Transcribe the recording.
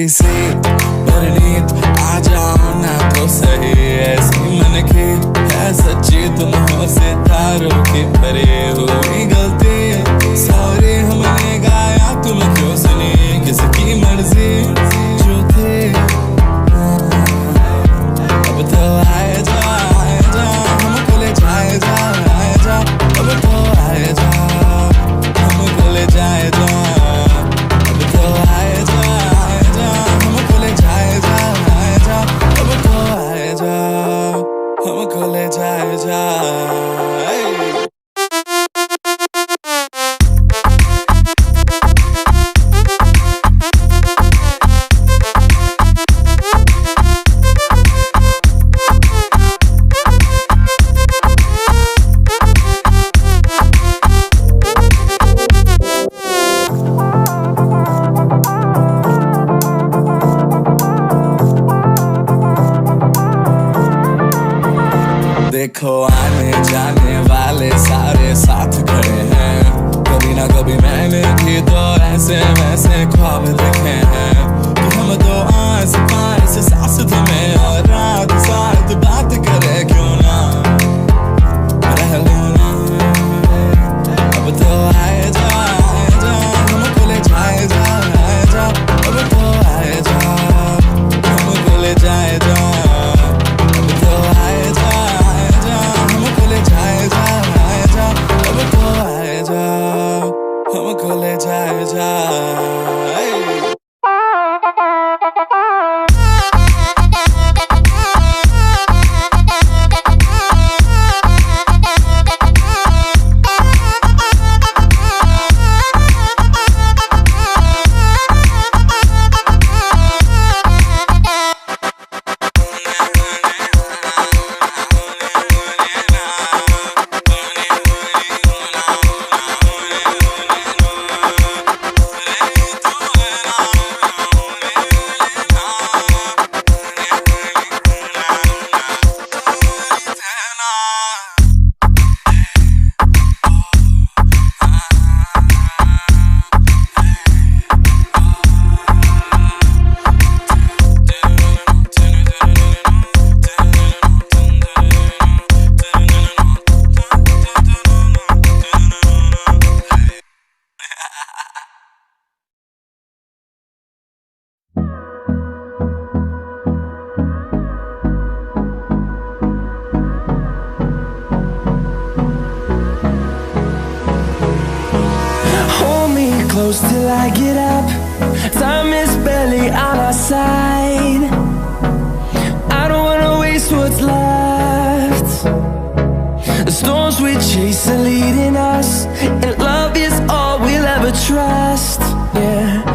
थोड़ी सी परनीत आ जाओ ना तो सही, ऐसी मन की है सच्ची तुम हो सितारों की परी हुई गलती सॉरी हमने गाया तुम क्यों सुनी किसकी मर्जी जो थी अब तो आए जा हमको ले जाए जा अब तो आए जा हमको ले जाए जा अब तो आए जा हमको ले जाए जा अब तो आए जा हमको ले जाए जा। देखो आने जाने वाले सारे साथ खड़े हैं, कभी ना कभी मैंने भी तो ऐसे वैसे ख्वाब देखे हैं कि हम दो आस पास सास तुम्हें और रात साथ बात करे क्यों ना रह लो ना। अब तो आए जा हमको ले जाए जा अब तो आए जा हमको ले जाए जा अब तो आए जा हमको ले जाए जा अब तो आए जा हमको ले जाए जा। Close till I get up, time is barely on our side. I don't wanna waste what's left. The storms we chase are leading us, and love is all we'll ever trust. Yeah.